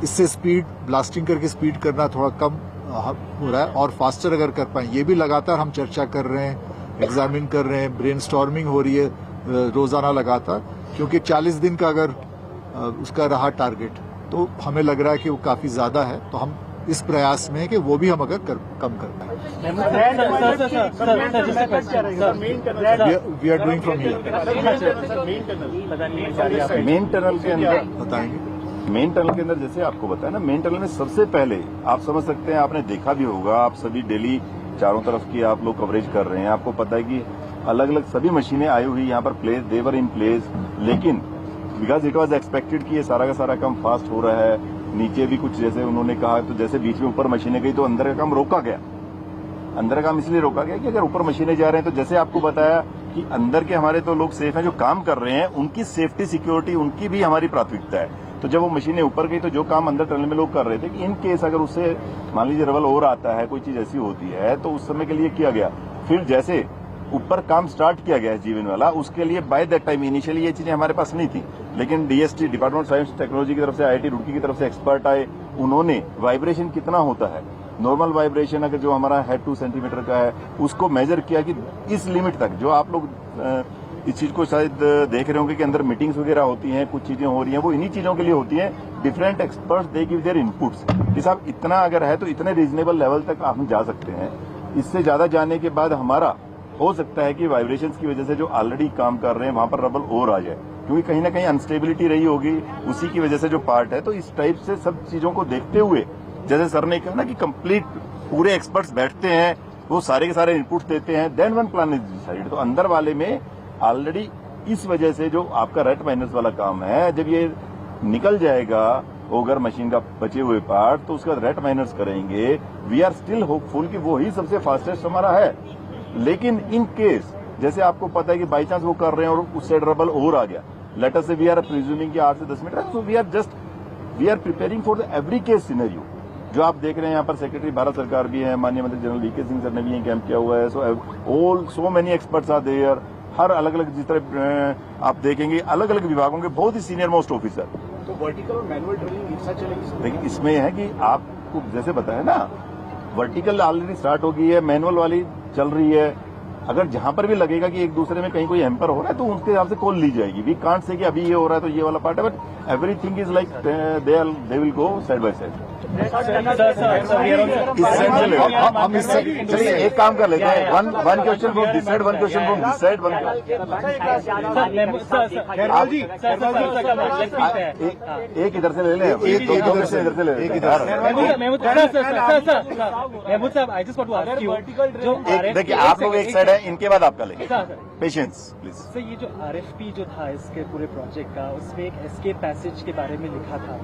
इससे स्पीड, ब्लास्टिंग करके स्पीड करना थोड़ा कम हो रहा है, और फास्टर अगर कर पाए, ये भी लगातार हम चर्चा कर रहे हैं, एग्जामिन कर रहे हैं, ब्रेनस्टॉर्मिंग हो रही है रोजाना लगातार, क्योंकि 40 दिन का अगर उसका रहा टारगेट, तो हमें लग रहा है कि वो काफी ज्यादा है। तो हम इस प्रयास में है कि वो भी हम अगर कम कर पाए। We are doing from here. Main tunnel के अंदर बताएंगे। मेन टनल के अंदर जैसे आपको बताया ना, मेन टनल में सबसे पहले आप समझ सकते हैं, आपने देखा भी होगा, आप सभी डेली चारों तरफ की आप लोग कवरेज कर रहे हैं, आपको पता है कि अलग अलग सभी मशीनें आई हुई यहाँ पर प्लेस, देवर इन प्लेस। लेकिन बिकॉज इट वॉज एक्सपेक्टेड कि ये सारा का सारा काम फास्ट हो रहा है, नीचे भी कुछ जैसे उन्होंने कहा, तो जैसे बीच में ऊपर मशीनें गई तो अंदर का काम रोका गया। अंदर का काम इसलिए रोका गया कि अगर ऊपर मशीनें जा रहे हैं, तो जैसे आपको बताया कि अंदर के हमारे तो लोग सेफ हैं, जो काम कर रहे हैं उनकी सेफ्टी सिक्योरिटी, उनकी भी हमारी प्राथमिकता है। तो जब वो मशीनें ऊपर गई, तो जो काम अंदर टनल में लोग कर रहे थे, कि इन केस अगर उससे मान लीजिए रबल और आता है, कोई चीज ऐसी होती है, तो उस समय के लिए किया गया। फिर जैसे ऊपर काम स्टार्ट किया गया है जीवन वाला, उसके लिए बाय दैट टाइम इनिशियली ये चीजें हमारे पास नहीं थी, लेकिन DST, department of science technology की तरफ से, IIT रुड़की की तरफ से एक्सपर्ट आए, उन्होंने वाइब्रेशन कितना होता है, नॉर्मल वाइब्रेशन अगर जो हमारा है 2 सेंटीमीटर का है, उसको मेजर किया कि इस लिमिट तक, जो आप लोग इस चीज को शायद देख रहे होंगे कि अंदर मीटिंग्स वगैरह होती हैं, कुछ चीजें हो रही हैं, वो इन्हीं चीजों के लिए होती हैं। Different experts they give their inputs कि साहब इतना अगर है तो इतने रीजनेबल लेवल तक आप जा सकते हैं। इससे ज्यादा जाने के बाद हमारा हो सकता है कि वाइब्रेशंस की वजह से जो ऑलरेडी काम कर रहे हैं वहां पर रबल और आ जाए, क्योंकि कहीं ना कहीं अनस्टेबिलिटी रही होगी उसी की वजह से जो पार्ट है। तो इस टाइप से सब चीजों को देखते हुए, जैसे सर ने कहा ना कि कंप्लीट पूरे एक्सपर्ट्स बैठते हैं, वो सारे के सारे इनपुट्स देते हैं, then one plan is decided. तो अंदर वाले में ऑलरेडी इस वजह से जो आपका रेट माइनस वाला काम है, जब ये निकल जाएगा ओगर मशीन का बचे हुए पार्ट, तो उसका रेट माइनस करेंगे। वी आर स्टिल होपफुल कि वो ही सबसे फास्टेस्ट हमारा है। लेकिन इन केस जैसे आपको पता है कि बाई चांस वो कर रहे हैं और उस साइड रबल और आ गया, लेटर से वी आर प्रिज्यूमिंग कि 8 से 10 मीटर, so we are preparing for the every case scenario. जो आप देख रहे हैं यहाँ पर सेक्रेटरी भारत सरकार भी है, माननीय मंत्री जनरल VK सिंह सर ने भी ये कैंप किया हुआ है। So many experts are there, हर अलग अलग जिस तरह आप देखेंगे अलग अलग विभागों के बहुत ही सीनियर मोस्ट ऑफिसर। तो वर्टिकल और मैनुअल ड्रिलिंग एक साथ चलेगी? देखिए इसमें है कि आपको जैसे बताया ना, वर्टिकल ऑलरेडी स्टार्ट हो गई है, मैनुअल वाली चल रही है, अगर जहां पर भी लगेगा कि एक दूसरे में कहीं कोई हैम्पर हो रहा है तो उसके हिसाब से कॉल ली जाएगी। वी कांट से कि अभी ये हो रहा है तो ये वाला पार्ट है, but everything is like they will go side by side. हम इससे चलिए एक काम कर लेते हैं, one question from this side, one question from this side, एक इधर से ले लें, एक इधर से ले लें, महमूद साहब, I just want to ask you, जो देखिए आप लोग एक साइड है, इनके बाद आपका लेंगे। Patience please. सर, ये जो आरएफपी जो था इसके पूरे प्रोजेक्ट का, उसमें एक एस्केप पैसेज के बारे में लिखा था,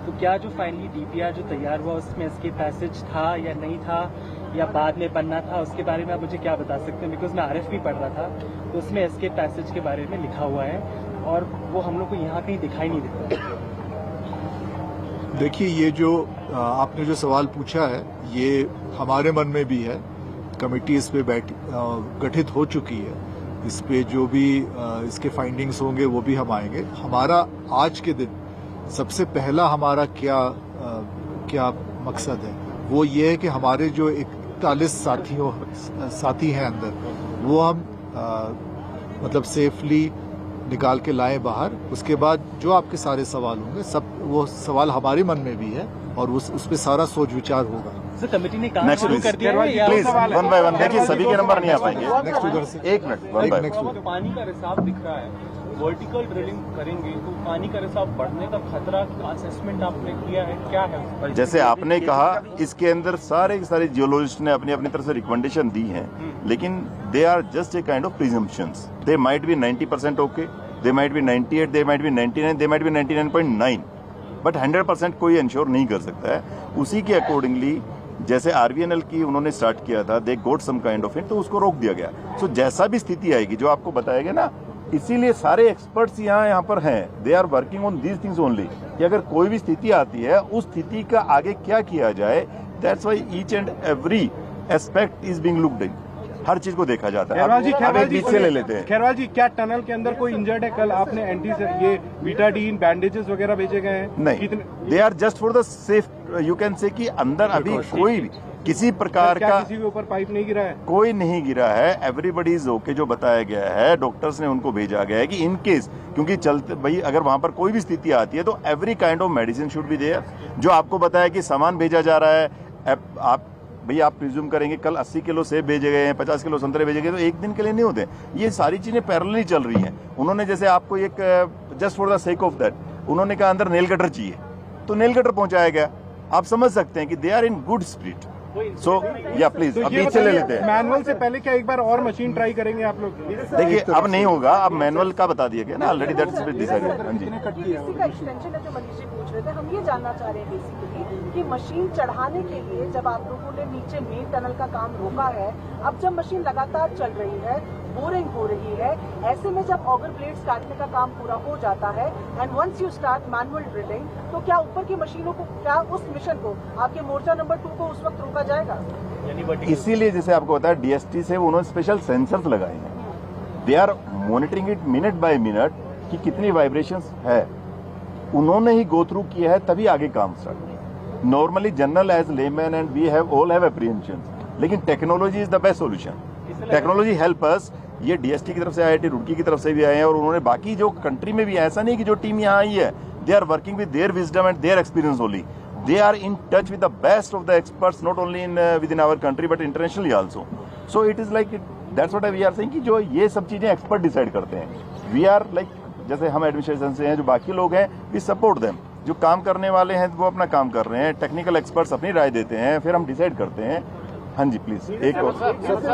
तो क्या जो फाइनली डीपीआर जो तैयार हुआ उसमें एस्केप पैसेज था या नहीं था, या बाद में बनना था, उसके बारे में आप मुझे क्या बता सकते हैं? बिकॉज मैं आरएफपी पढ़ रहा था तो उसमें एस्केप पैसेज के बारे में लिखा हुआ है और वो हम लोग को यहाँ कहीं दिखाई नहीं देता। देखिए, ये जो आपने जो सवाल पूछा है ये हमारे मन में भी है। कमेटी इस पे गठित हो चुकी है, इस पे जो भी इसके फाइंडिंग्स होंगे वो भी हम आएंगे। हमारा आज के दिन सबसे पहला हमारा क्या मकसद है, वो ये है कि हमारे जो 41 साथी हैं अंदर, वो हम मतलब सेफली निकाल के लाए बाहर। उसके बाद जो आपके सारे सवाल होंगे, सब वो सवाल हमारे मन में भी है और उस पे सारा सोच विचार होगा। सर, कमेटी ने काम शुरू कर दिया है या प्लीज वन बाय वन, देखिए सभी के नंबर नहीं आ पाएंगे। नेक्स्ट उधर से एक मिनट, वन बाय नेक्स्ट तो पानी का रिसाव दिख रहा है, वर्टिकल ड्रिलिंग करेंगे तो पानी का रिसाव बढ़ने का खतरा असेसमेंट आपने किया है, क्या है उस पर? जैसे आपने कहा, इसके अंदर सारे के सारे जियोलॉजिस्ट ने अपनी अपनी तरफ से रिकमेंडेशन दी हैं, लेकिन they are just a kind of presumptions. They might be 90% okay, they might be 98, they might be 99, they might be 99.9, but 100% कोई इंश्योर नहीं कर सकता है। उसी के अकॉर्डिंगली जैसे आरवीएनएल की उन्होंने स्टार्ट किया था, दे गोट सम काइंड ऑफ इट, तो उसको रोक दिया गया। सो जैसा भी स्थिति आएगी जो आपको बताया गया ना, इसीलिए सारे एक्सपर्ट्स यहाँ पर हैं, they are working on these things only, कि अगर कोई भी स्थिति आती है उस स्थिति का आगे क्या किया जाए। That's why each and every aspect is being looked in, हर चीज को देखा जाता है। अब एक बीच से ले लेते हैं। खैरवाल जी, क्या टनल के अंदर कोई इंजर्ड है? कल आपने एंटी से ये बीटाडीन बैंडेजेस वगैरह भेजे गए हैं? नहीं, they are just for the safe, you can say कि अंदर अभी कोई भी किसी प्रकार का किसी के ऊपर पाइप नहीं गिरा है? कोई नहीं गिरा है। एवरीबडी इज ओके, जो बताया गया है, डॉक्टर्स ने उनको भेजा गया है कि इन केस, क्योंकि चलते भाई अगर वहां पर कोई भी स्थिति आती है तो every kind of medicine should be there. जो आपको बताया कि सामान भेजा जा रहा है, आप भैया आप प्रिज्यूम करेंगे कल 80 किलो सेब भेजे गए हैं, 50 किलो संतरे भेजे गए, तो एक दिन के लिए नहीं होते। ये सारी चीजें पैरेलली चल रही हैं। उन्होंने जैसे आपको एक just for the sake of that, उन्होंने कहा अंदर नेल कटर चाहिए, तो नेल कटर पहुंचाया गया। आप समझ सकते हैं कि they are in good spirit. So yeah please अब बीच से ले लेते हैं। मैनुअल से पहले क्या एक बार और मशीन ट्राई करेंगे आप लोग? देखिए अब नहीं होगा, अब मैनुअल का बता दिया गया ना ऑलरेडी, दैट इज डिसाइडेड। हाँ जी, इसी का एक्सटेंशन है जो मनीष जी पूछ रहे थे। हम ये जानना चाह रहे हैं बेसिकली कि मशीन चढ़ाने के लिए जब आप लोगों ने नीचे मेन टनल का काम रोका है, अब जब मशीन लगातार चल रही है, बोरिंग हो रही है, ऐसे में जब ऑगर ब्लेड्स काटने का काम पूरा हो जाता है and once you start manual drilling, तो क्या ऊपर की मशीनों को, क्या उस मिशन को, आपके मोर्चा नंबर 2 को उस वक्त रोका जाएगा? इसीलिए जैसे आपको बताया डीएसटी से उन्होंने स्पेशल सेंसर्स लगाए हैं। They are monitoring it minute by minute कि कितनी वाइब्रेशंस है, उन्होंने ही गो थ्रू किया है, तभी आगे काम स्टार्ट किया। Normally general as layman and we have all have apprehensions, लेकिन technology is the best solution. Technology help us. ये डीएसटी की तरफ से, आईआईटी रुड़की की तरफ से भी आए हैं और उन्होंने बाकी जो कंट्री में भी, ऐसा नहीं कि जो टीम यहाँ आई है, they are working with their wisdom and their experience only. They are in touch with the best of the experts, not only in within our country but internationally also. So it is like that's what we are saying कि जो ये सब चीजें expert decide करते हैं। We are like जैसे हम administration से हैं, जो बाकी लोग हैं, we support them। जो काम करने वाले हैं वो अपना काम कर रहे हैं, टेक्निकल एक्सपर्ट्स अपनी राय देते हैं, फिर हम डिसाइड करते हैं। हाँ जी प्लीज एक और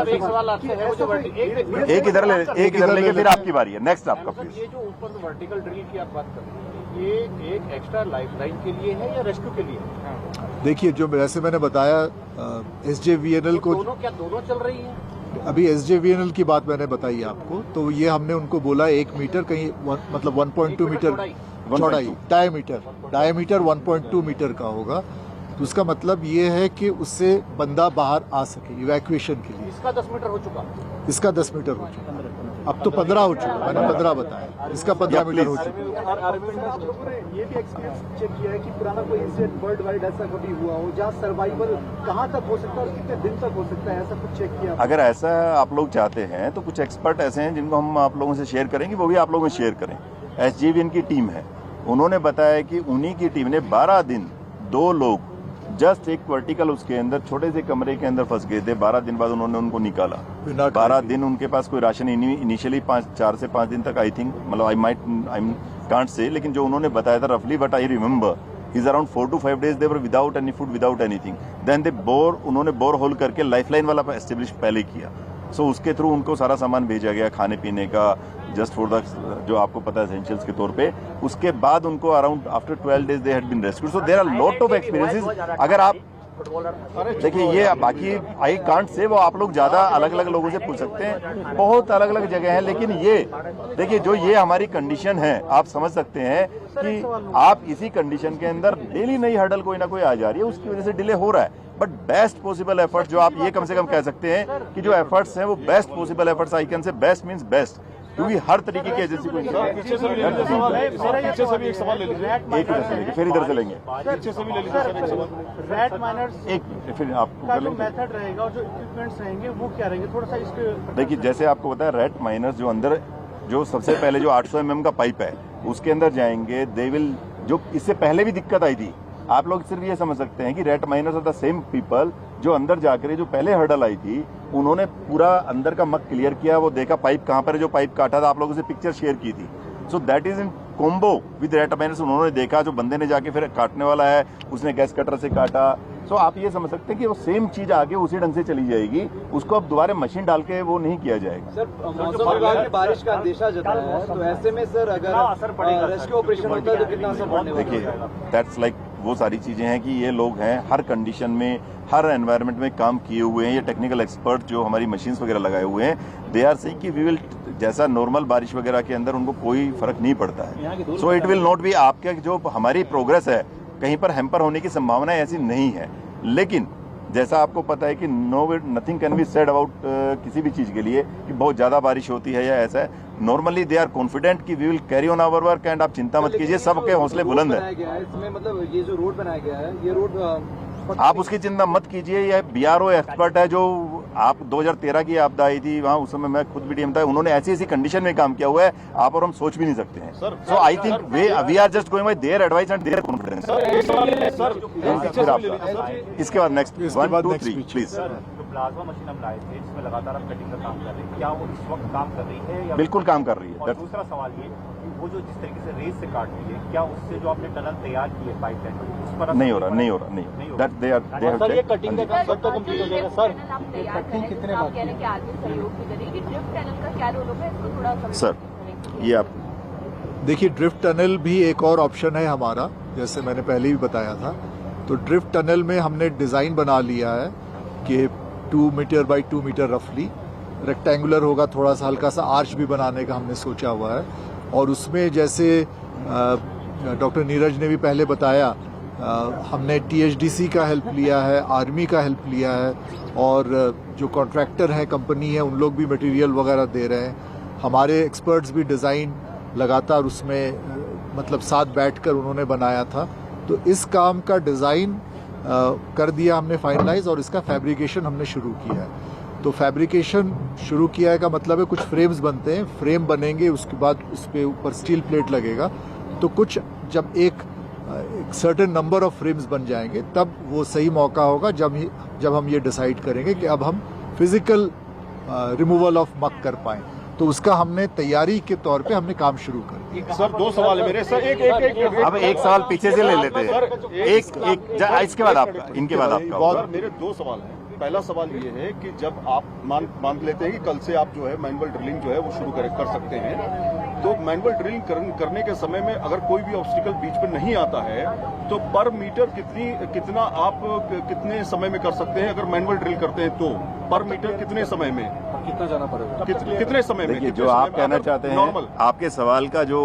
एक सवाल आपसे है, वो जो एक इधर लेके फिर आपकी बारी है, नेक्स्ट आपका प्लीज। ये जो ऊपर वर्टिकल ड्रिल की आप बात कर रहे हैं, ये एक एक्स्ट्रा लाइफलाइन के लिए है या रेस्क्यू के लिए है? देखिए, जो जैसे मैंने बताया एसजेवीएनएल को, क्या दोनों चल रही है? अभी एसजेवीएनएल की बात मैंने बताई आपको, तो ये हमने उनको बोला 1 मीटर कहीं मतलब 1.2 मीटर चौड़ाई, डायमीटर 1.2 मीटर का होगा। तो उसका मतलब ये है कि उससे बंदा बाहर आ सके इवैक्यूएशन के लिए। इसका 10 मीटर हो चुका? इसका 10 मीटर हो चुका। अब तो 15 हो चुका, मैंने 15 बताया, इसका 15 मीटर हो चुका। और आप लोगों ने ये भी एक्सपीरियंस चेक किया है कि पुराना कोई इंसिडेंट वर्ल्ड वाइड ऐसा कभी हुआ हो जहाँ सर्वाइवल कहाँ तक हो सकता है और कितने दिन तक हो सकता है, ऐसा कुछ चेक किया? अगर ऐसा आप लोग चाहते हैं तो कुछ एक्सपर्ट ऐसे हैं जिनको हम आप लोगों से शेयर करेंगे, वो भी आप लोगों से शेयर करें। SJVN की टीम है, उन्होंने बताया कि उन्हीं की टीम ने 12 दिन 2 लोग जस्ट एक वर्टिकल उसके अंदर छोटे से कमरे के अंदर फंस गए थे। 12 दिन बाद उन्होंने उनको निकाला। 12 दिन उनके पास कोई राशन इनिशियली 4 से 5 दिन तक आई थिंक, मतलब आई कांट से, लेकिन जो उन्होंने बताया था रफली but I remember is around 4 to 5 days they were without any food without anything. Then they उन्होंने बोर होल करके लाइफलाइन वाला एस्टेब्लिश पहले किया। सो उसके थ्रू उनको सारा सामान भेजा गया खाने पीने का, जस्ट फॉर द जो आपको पता है एसेंशियल्स के तौर पे। उसके बाद उनको around after 12 days they had been rescued. So there are lot of experiences. अगर आप देखिए ये बाकी आई कांट से, वो आप लोग ज्यादा अलग अलग लोगों से पूछ सकते हैं, बहुत अलग अलग जगह है। लेकिन ये देखिए जो ये हमारी कंडीशन है, आप समझ सकते हैं कि आप इसी कंडीशन के अंदर डेली नई हर्डल कोई ना कोई आ जा रही है, उसकी वजह से डिले हो रहा है। बट बेस्ट पॉसिबल एफर्ट्स जो आप ये कम से कम कह सकते हैं कि जो एफर्ट्स हैं वो best possible efforts, I can say best means best, क्योंकि हर तरीके की एजेंसी को पीछे से भी एक सवाल ले लीजिए, एक इधर से लेंगे फिर इधर से लेंगे, पीछे से भी ले लीजिए सर एक सवाल। रैट माइनर्स एक फिर आपको का कर जो लेंगे। मेथड रहेगा और जो इक्विपमेंट्स रहेंगे वो क्या रहेंगे, थोड़ा सा इसके देखिए जैसे आपको बताया रेट माइनर्स जो अंदर जो सबसे पहले जो 800 mm का पाइप है उसके अंदर जाएंगे, दे विल, जो इससे पहले भी दिक्कत आई थी, आप लोग सिर्फ ये समझ सकते हैं कि rat miners are the same people जो अंदर जाकर जो पहले हर्डल आई थी उन्होंने पूरा अंदर का मक क्लियर किया, वो देखा पाइप कहां पर है, जो पाइप काटा था आप लोगों से पिक्चर शेयर की थी। So that is in combo with rat miners. उन्होंने देखा जो बंदे ने जाके फिर काटने वाला है उसने गैस कटर से काटा। सो आप ये समझ सकते हैं कि वो सेम चीज आगे उसी ढंग से चली जाएगी, उसको अब दोबारा मशीन डाल के वो नहीं किया जाएगा। सर मौसम विभाग ने बारिश का अंदेशा जताया है, तो ऐसे में सर अगर रेस्क्यू ऑपरेशन होता है तो कितना असर पड़ने वाला है? देखिए दैट्स लाइक वो सारी चीजें हैं कि ये लोग हैं हर कंडीशन में, हर एनवायरनमेंट में काम किए हुए हैं। ये टेक्निकल एक्सपर्ट जो हमारी मशीन्स वगैरह लगाए हुए हैं, दे आर सेइंग कि वी विल, जैसा नॉर्मल बारिश वगैरह के अंदर उनको कोई फर्क नहीं पड़ता है। So it will not be, आपके जो हमारी प्रोग्रेस है कहीं पर हैम्पर होने की संभावना ऐसी नहीं है। लेकिन जैसा आपको पता है कि nothing can be said about किसी भी चीज के लिए कि बहुत ज्यादा बारिश होती है या ऐसा है। नॉर्मली दे आर कॉन्फिडेंट कि we will carry on our work and आप चिंता मत कीजिए, सबके हौसले बुलंद है। इसमें मतलब ये जो रोड बनाया गया है, ये रोड आप उसकी चिंता मत कीजिए। ये BRO एक्सपर्ट है जो आप 2013 की आपदा आई थी वहाँ, उस समय मैं खुद भी डीएम था, उन्होंने ऐसी ऐसी कंडीशन में काम किया हुआ है आप और हम सोच भी नहीं सकते हैं। So I think we are just going by their advice and their confidence. इसके बाद नेक्स्ट 1 2 3 प्लीज। जो प्लाज्मा मशीन हम लाए थे जिसमें लगातार हम कटिंग का काम कर रहे हैं, क्या वो इस वक्त काम कर रही है या बिल्कुल काम कर रही है। और दूसरा सवाल ये कि वो जो जिस तरीके से रेस से काट रही है, क्या उससे जो आपने टनल तैयार की है पाइपलाइन उस पर नहीं हो रहा दैट दे आर सर ये कटिंग का काम कब तक कंप्लीट हो जाएगा सर? कटिंग कितने बाकी है कि आर्मी सहयोग भी करेगी, ड्रिफ्ट टनल का क्या रोल होगा इसको थोड़ा सर ये आप देखिए, ड्रिफ्ट टनल भी एक और ऑप्शन है हमारा, जैसे मैंने पहले भी बताया था। तो ड्रिफ्ट टनल में हमने डिज़ाइन बना लिया है कि 2 मीटर बाई 2 मीटर रफली रेक्टेंगुलर होगा, थोड़ा सा हल्का सा आर्च भी बनाने का हमने सोचा हुआ है। और उसमें जैसे डॉक्टर नीरज ने भी पहले बताया, हमने THDC का हेल्प लिया है, आर्मी का हेल्प लिया है, और जो कॉन्ट्रैक्टर हैं, कंपनी है, उन लोग भी मटेरियल वगैरह दे रहे हैं। हमारे एक्सपर्ट्स भी डिज़ाइन लगातार उसमें मतलब साथ बैठकर उन्होंने बनाया था। तो इस काम का डिज़ाइन कर दिया हमने फाइनलाइज, और इसका फैब्रिकेशन हमने शुरू किया है। तो फैब्रिकेशन शुरू किया है का मतलब है कुछ फ्रेम्स बनते हैं, फ्रेम बनेंगे, उसके बाद उस पर ऊपर स्टील प्लेट लगेगा। तो कुछ जब एक सर्टेन नंबर ऑफ फ्रेम्स बन जाएंगे तब वो सही मौका होगा जब हम ये डिसाइड करेंगे कि अब हम फिजिकल रिमूवल ऑफ मक कर पाएं। तो उसका हमने तैयारी के तौर पे हमने काम शुरू कर दिया। सर 2 सवाल है मेरे सर, एक अब एक सवाल पीछे से ले लेते हैं, एक इसके बाद आपका, इनके बाद आपका। सर मेरे 2 सवाल हैं। पहला सवाल ये है कि जब आप मान लेते हैं कि कल से आप जो है मैनुअल ड्रिलिंग जो है वो शुरू कर सकते हैं, तो मैनुअल ड्रिलिंग करने के समय में अगर कोई भी ऑब्स्टिकल बीच में नहीं आता है तो पर मीटर कितना आप कितने समय में कर सकते हैं? अगर मैनुअल ड्रिल करते हैं तो पर मीटर कितने समय में, कितना जाना पड़ेगा, कितने समय में? देखिए जो आप कहना चाहते हैं, आपके सवाल का जो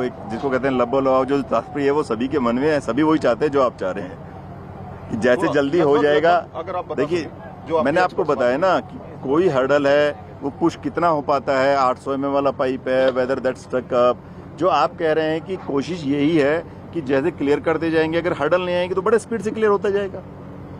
जिसको कहते हैं लब्बो लबाव जो तात्पर्य है वो सभी के मन में है, सभी वही चाहते हैं जो आप चाह रहे हैं कि जैसे जल्दी हो जाएगा। अगर आप देखिए मैंने आपको बताया ना कि कोई हर्डल है वो पुश कितना हो पाता है, 800 mm वाला पाइप है, वेदर दैट स्टक अप। जो आप कह रहे हैं कि कोशिश यही है कि जैसे क्लियर करते जाएंगे, अगर हर्डल नहीं आएंगे तो बड़े स्पीड से क्लियर होता जाएगा।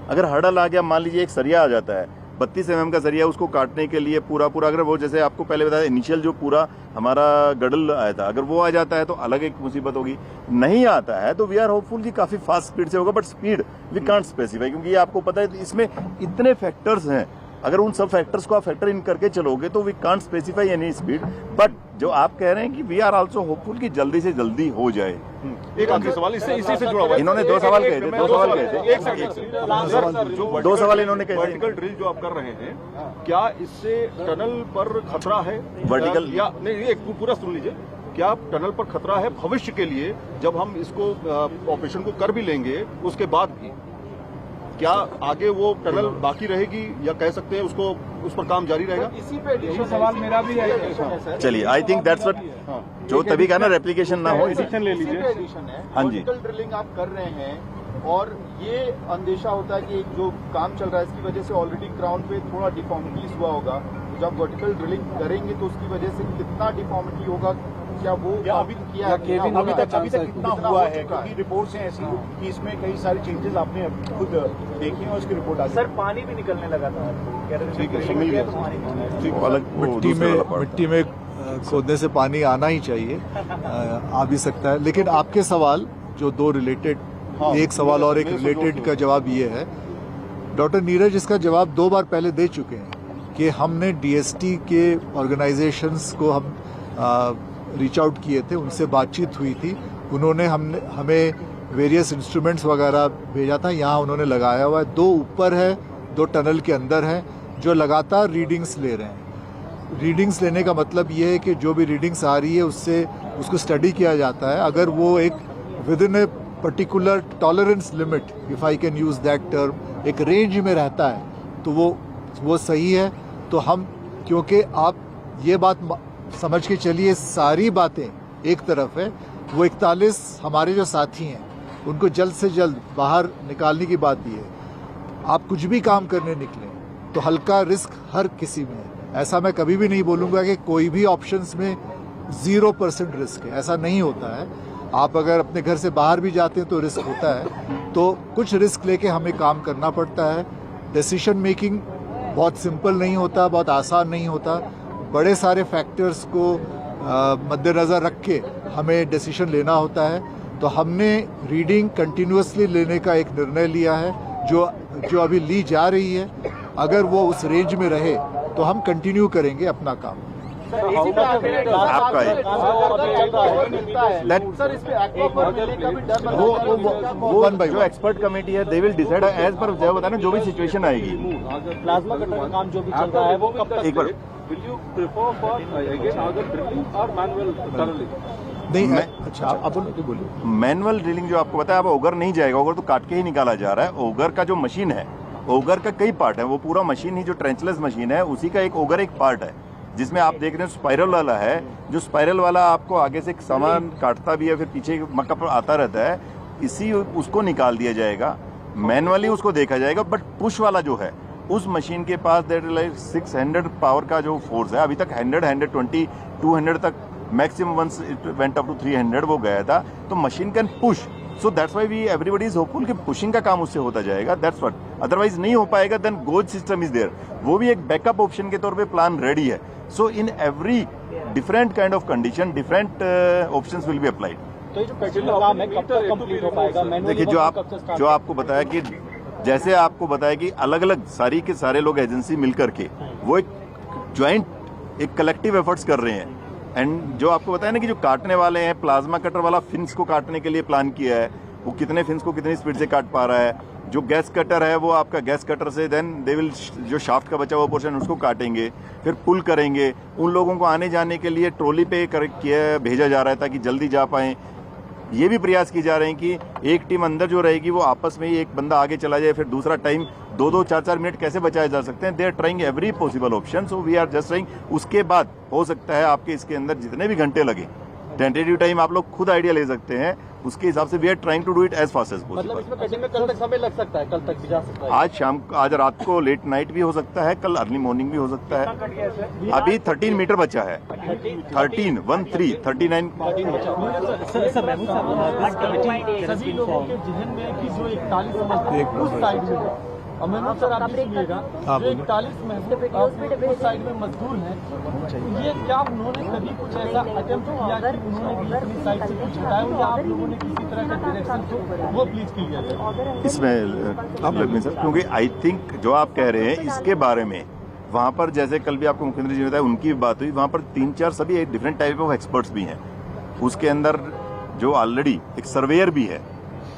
अगर हर्डल आ गया, मान लीजिए एक सरिया आ जाता है 32 mm का सरिया, उसको काटने के लिए पूरा अगर वो जैसे आपको पहले बताया इनिशियल जो पूरा हमारा गडल आया था, अगर वो आ जाता है तो अलग एक मुसीबत होगी। नहीं आता है तो वी आर होपफुल कि काफी फास्ट स्पीड से होगा, but speed we can't specify, क्योंकि ये आपको पता है इसमें इतने फैक्टर्स हैं। अगर उन सब फैक्टर्स को आप फैक्टर इन करके चलोगे तो we can't specify any speed, but जो आप कह रहे हैं कि वी आर आल्सो होपफुल कि जल्दी से जल्दी हो जाए। एक आखिरी सवाल इसी से जुड़ा हुआ है। इन्होंने 2 सवाल कहे थे, 2 सवाल कहे थे, एक सेकंड। जो 2 सवाल इन्होंने कहे थे। वर्टिकल ड्रिल जो आप कर रहे हैं, क्या इससे टनल पर खतरा है? वर्टिकल या नहीं, एक पूरा सुन लीजिए। क्या टनल पर खतरा है भविष्य के लिए, जब हम इसको ऑपरेशन को कर भी लेंगे उसके बाद भी? क्या आगे वो टनल बाकी रहेगी, या कह सकते हैं उसको उस पर काम जारी रहेगा? इसी पे सवाल मेरा भी है। चलिए, आई थिंक दैट्स व्हाट जो तभी कहा ना, रेप्लिकेशन ना हो। एडिशन ले लीजिए। हाँ जी। वर्टिकल ड्रिलिंग आप कर रहे हैं और ये अंदेशा होता है कि जो काम चल रहा है इसकी वजह से ऑलरेडी ग्राउंड पे थोड़ा डिफॉर्मिटीज हुआ होगा। जब वर्टिकल ड्रिलिंग करेंगे तो उसकी वजह से कितना डिफॉर्मिटी होगा, क्या वो अभी तक कितना हुआ है? क्योंकि रिपोर्ट्स हैं ऐसी कि इसमें कई सारे चेंजेस आपने खुद देखे हैं और उसकी रिपोर्ट आ सर पानी भी निकलने लगा था। ठीक है, मिल गया। अलग मिट्टी में खोदने से पानी आना ही चाहिए, आ भी सकता है। लेकिन आपके सवाल जो 2 रिलेटेड, एक सवाल और एक रिलेटेड का जवाब ये है, डॉक्टर नीरज इसका जवाब 2 बार पहले दे चुके हैं कि हमने डीएसटी के ऑर्गेनाइजेशंस को हम रीच आउट किए थे, उनसे बातचीत हुई थी, उन्होंने हमें वेरियस इंस्ट्रूमेंट्स वगैरह भेजा था, यहाँ उन्होंने लगाया हुआ है। 2 ऊपर है, 2 टनल के अंदर है, जो लगातार रीडिंग्स ले रहे हैं। रीडिंग्स लेने का मतलब ये है कि जो भी रीडिंग्स आ रही है उससे उसको स्टडी किया जाता है। अगर वो एक with in a particular tolerance limit, if I can use that term, एक रेंज में रहता है तो वो सही है। तो हम, क्योंकि आप ये बात समझ के चलिए, सारी बातें एक तरफ है, वो 41 हमारे जो साथी हैं उनको जल्द से जल्द बाहर निकालने की बात ये है। आप कुछ भी काम करने निकलें तो हल्का रिस्क हर किसी में है। ऐसा मैं कभी भी नहीं बोलूँगा कि कोई भी ऑप्शंस में 0% रिस्क है, ऐसा नहीं होता है। आप अगर अपने घर से बाहर भी जाते हैं तो रिस्क होता है, तो कुछ रिस्क लेके हमें काम करना पड़ता है। डिसीजन मेकिंग बहुत सिंपल नहीं होता, बहुत आसान नहीं होता, बड़े सारे फैक्टर्स को मद्देनज़र रख के हमें डिसीजन लेना होता है। तो हमने रीडिंग कंटिन्यूसली लेने का एक निर्णय लिया है, जो अभी ली जा रही है। अगर वो उस रेंज में रहे तो हम कंटिन्यू करेंगे अपना काम। आपका वो जो एक्सपर्ट कमेटी है, they will decide as per जो बताया ना, जो भी सिचुएशन आएगी। प्लाज्मा कटर का काम जो भी चल रहा है वो कब तक? एक बार Will you prefer for again other drilling or manual tunneling? नहीं, अच्छा आप बोलिए। मैनुअल ड्रिलिंग जो आपको बताया, अब ओगर नहीं जाएगा, ओगर तो काट के ही निकाला जा रहा है। ओगर का जो मशीन है, ओगर का कई पार्ट है, वो पूरा मशीन ही जो ट्रेंचलेस मशीन है उसी का एक ओगर एक पार्ट है, जिसमें आप देख रहे हैं स्पाइरल वाला है। जो स्पाइरल वाला आपको आगे से सामान काटता भी है, फिर पीछे मक्का पर आता रहता है, इसी उसको निकाल दिया जाएगा, मैनुअली उसको देखा जाएगा। बट पुश वाला जो है उस मशीन के पास दैट लाइक 600 पावर का जो फोर्स है, अभी तक 100, 120, 200 तक maximum, once it went up to 300 वो गया था। तो machine can push, so that's why we everybody is hopeful कि पुशिंग का काम उससे होता जाएगा। दैट्स व्हाट, अदरवाइज नहीं हो पाएगा। Then goes system is there, वो भी एक बैकअप ऑप्शन के तौर पे प्लान रेडी है। So in every different kind of condition different options will be applied. तो ये जो पेट्रोल काम है कब तक कंप्लीट हो पाएगा? देखिए, जो आपको बताया कि जैसे आपको बताया कि अलग अलग सारी के सारे लोग एजेंसी मिलकर के वो एक ज्वाइंट, एक कलेक्टिव एफर्ट्स कर रहे हैं। एंड जो आपको बताया ना कि जो काटने वाले हैं, प्लाज्मा कटर वाला फिन्स को काटने के लिए प्लान किया है, वो कितने फिन्स को कितनी स्पीड से काट पा रहा है। जो गैस कटर है वो आपका गैस कटर से देन दे विल, जो शाफ्ट का बचा हुआ पोर्शन उसको काटेंगे, फिर पुल करेंगे। उन लोगों को आने जाने के लिए ट्रॉली पे भेजा जा रहा है ताकि जल्दी जा पाएं। ये भी प्रयास की जा रहे हैं कि एक टीम अंदर जो रहेगी वो आपस में ही, एक बंदा आगे चला जाए, फिर दूसरा टाइम 2-2, 4-4 मिनट कैसे बचाए जा सकते हैं। They are trying every possible option, so we are just trying. उसके बाद हो सकता है आपके इसके अंदर जितने भी घंटे लगे, टेंटेटिव टाइम आप लोग खुद आइडिया ले सकते हैं, उसके हिसाब से we are trying to do it as fast as मतलब पॉसिबल। इसमें कटिंग में कल तक समय लग सकता है, कल तक भी जा सकता है। आज रात को लेट नाइट भी हो सकता है, कल अर्ली मॉर्निंग भी हो सकता है। अभी 13 मीटर बचा है, 39 सभी लोगों के जहन में कि जो 41 मजदूर उस साइड में है, और मैंने सर आप भी सुनिएगा, जो 41 मजदूर उस साइड में मजदूर हैं, ये क्या उन्होंने कभी कुछ ऐसा अटेम्प्ट किया कि उन्होंने भी अपनी साइड से कुछ हटाया, या आप लोगों ने किसी तरह का डायरेक्शन तो वो प्लीज क्लियर है इसमें आप लगेंगे सर, क्योंकि आई थिंक जो आप कह रहे हैं इसके बारे में वहां पर जैसे कल भी आपको मुख्यमंत्री जी ने बताया उनकी भी बात हुई, वहां पर 3-4 सभी डिफरेंट टाइप ऑफ एक्सपर्ट्स भी हैं। उसके अंदर जो ऑलरेडी एक सर्वेयर भी है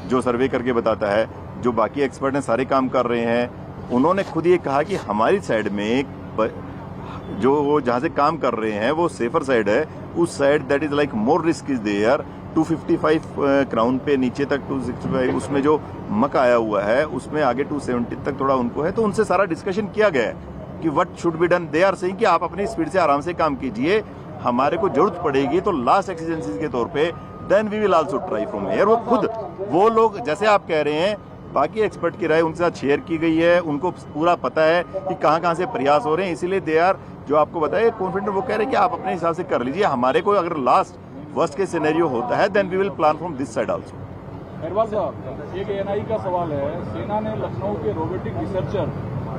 जो सर्वे करके बताता है, जो बाकी एक्सपर्ट हैं सारे काम कर रहे हैं। उन्होंने खुद ये कहा कि हमारी साइड में जो वो जहां से काम कर रहे हैं वो सेफर साइड है, उस side that is like more risk is there. 255 crown पे नीचे तक 265 उसमें जो मक आया हुआ है उसमें आगे 270 तक थोड़ा उनको है, तो उनसे सारा डिस्कशन किया गया है कि what should be done. They are saying कि आप अपनी स्पीड से आराम से काम कीजिए, हमारे को जरूरत पड़ेगी तो लास्ट एक्सीजेंसीज के तौर पे then we will also try from here. वो लोग जैसे आप कह रहे हैं बाकी एक्सपर्ट की राय उनके साथ शेयर की गई है, उनको पूरा पता है कि कहां से प्रयास हो रहे हैं, इसीलिए दे आर जो आपको बताया कॉन्फिडेंट वो कह रहे हैं कि आप अपने हिसाब से कर लीजिए, हमारे को अगर लास्ट वर्स्ट के सिनेरियो होता है then we will plan from this side also. Aharwal साहब, एक एनआई का सवाल है, सेना ने लखनऊ के रोबोटिक रिसर्चर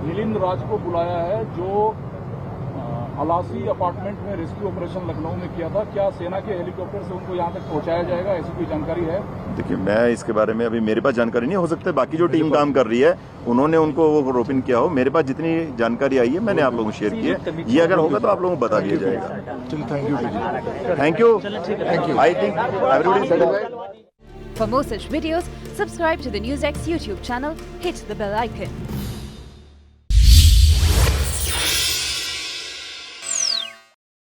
मिलिंद राज को बुलाया है जो अलासी अपार्टमेंट में रेस्क्यू ऑपरेशन लखनऊ में किया था, क्या सेना के हेलीकॉप्टर से उनको यहाँ तक पहुँचाया जाएगा, ऐसी कोई जानकारी है? देखिए मैं इसके बारे में अभी मेरे पास जानकारी नहीं, हो सकता है बाकी जो टीम काम कर रही है उन्होंने उनको वो रोपिन किया हो। मेरे पास जितनी जानकारी आई है मैंने आप लोगों को शेयर की है, ये अगर होगा तो आप लोगों को बता दिया जाएगा। Thank you. I think everybody satisfied. For more such videos, subscribe to the NewsX YouTube channel, hit the bell icon.